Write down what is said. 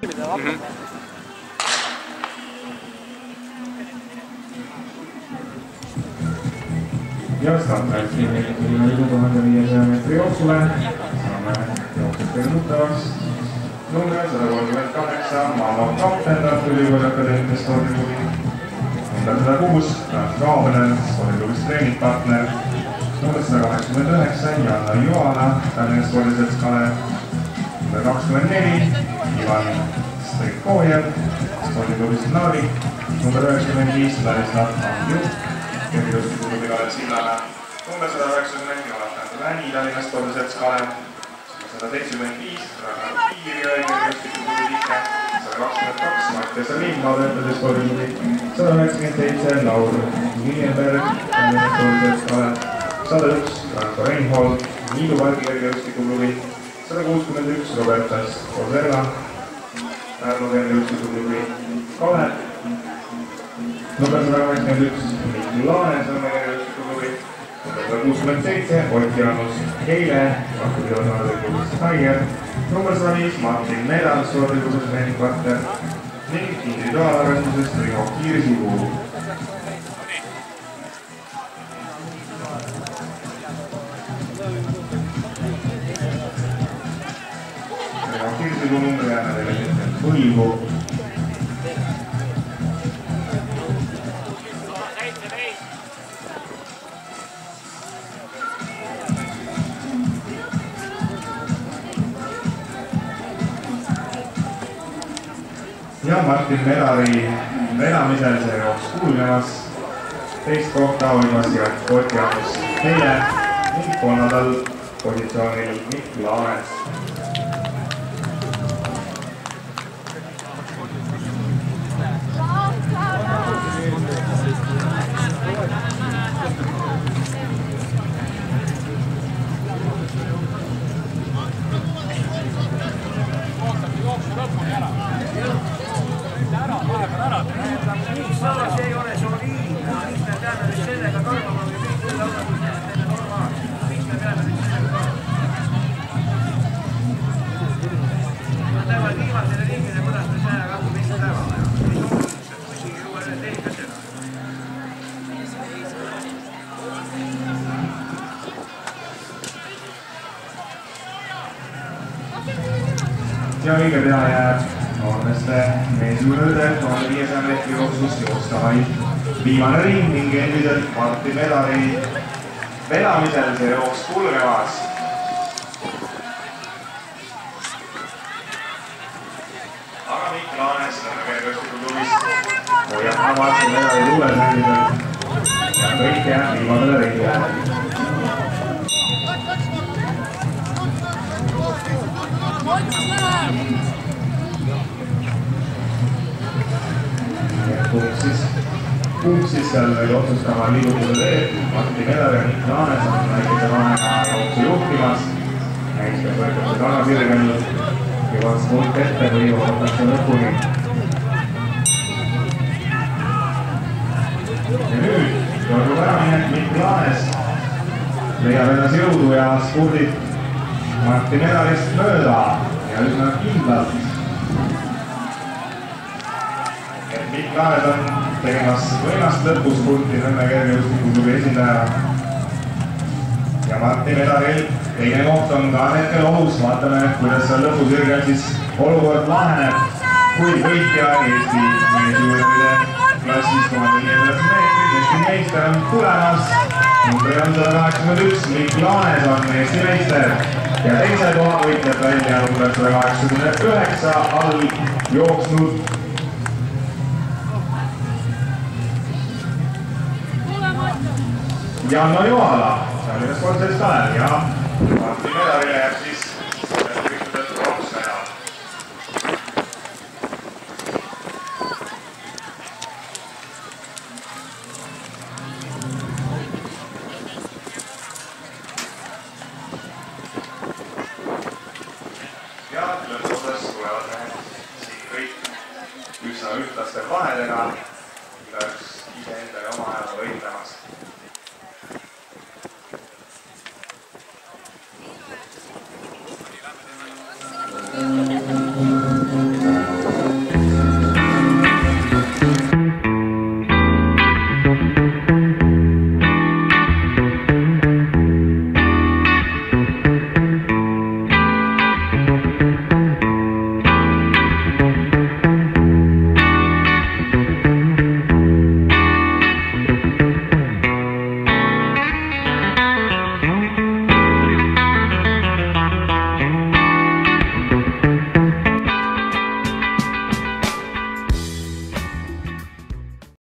Ja startpäev siin 4500 meetri jooksule. Saame jooksjate muutavaks. Number 138 Maamo kapten Tartu Ülikooli Akadeemia spordiklubi. Number 106 Franz Kaabelen spordiklubis treeningpartner. Number 189 Janna Joala Tallinna spordiselts Kalev. Number 24 Ivan Strikojev spordiklubis Narvik. Number 95 Ladislav Andjuk kergejõustikuklubi Kalev Sillamäe. Number 190 Jonathan Läni Tallinna spordiselts Kalev. 175 Ragnar Piirjõe kergejõustikuklubi Tike. 122 Mattias Lindmaa töötades spordiklubi. 197 Laur Miienberg Tallinna spordiselts Kalev. 101 Ranko Reinhold Niidu pargi kergejõustikuklubi. 161 Robertas Kozela Pärnu kergejõustikuklubi Kalev. Number 181 Mikk Laane Sõmme kergejõustikuklubi. Number 167 Ott Jaanus Heile Tartu Ülikooli Tiger. Number 105 Martin Medal spordiklubis treeningpartner ning individuaalarvestuses Riho Kiirsigu. Riho Kiirsigu numbri jääme teile sitten võlgu. Ja Martin Medali vedamisel see jooks kulgemas. Teist kohta hoidmas jääb Ott Jaanus Heile ning kolmandal positsioonil Mikk Laane. See ei ole soliidne, miks me peame nüüd sellega tormama või kõik selle osatused enne normaalne. Miks me peame nüüd sellega tormama? Nad lähevad viimasele ringile, kuidas me selle kakku miks lähevad. Ei soovituse, kuskil ei jõua need leidma seda. Ja õige pea jääb noormeste meesjuurde 1500 meetri jooksust joosta vaid viimane ring ning endiselt Martin Medali vedamisel see jooks kulgemas. Aga Mikk Laane Sõmme kergejõustikuklubis hoiab Martin Medali tuules endiselt ja kõik jääb viimasele ringile. Kumb siis seal veel otsustama liigutuse teeb. Martin Medal ja Mikk Laane on väikese vahega jooksu juhtimas. Näis peab võetakse tagasirgel jõuaks punkt ette või jõuatakse lõpuni. Ja nüüd toimub äraminek Mikk Laanest. Leiab ennast jõudu ja spurdib Martin Medalist mööda ja üsna kindlalt. Mikk Laaned on tegemas võimast lõpuspurti Sõmme kergejõustikuklubi esindaja. Ja Martin Medalil teine koht on ka hetkel ohus. Vaatame, kuidas seal lõpusirgel siis olukord laheneb. Kui võitja Eesti meesjuurde klassis 1500 meetrit Eesti meister on tulemas. Numbri on 181 Mikk Laanes on Eesti meister. Ja teise koha võitjad välja number 189 all jooksnud Janna Joala, Tallinna spordiselts Kalev ja Martin Medalile jääb siis võistluselt pronksmedal. Ja lõpuosas tulevad mehed siin kõik üsna ühtlaste vahedega.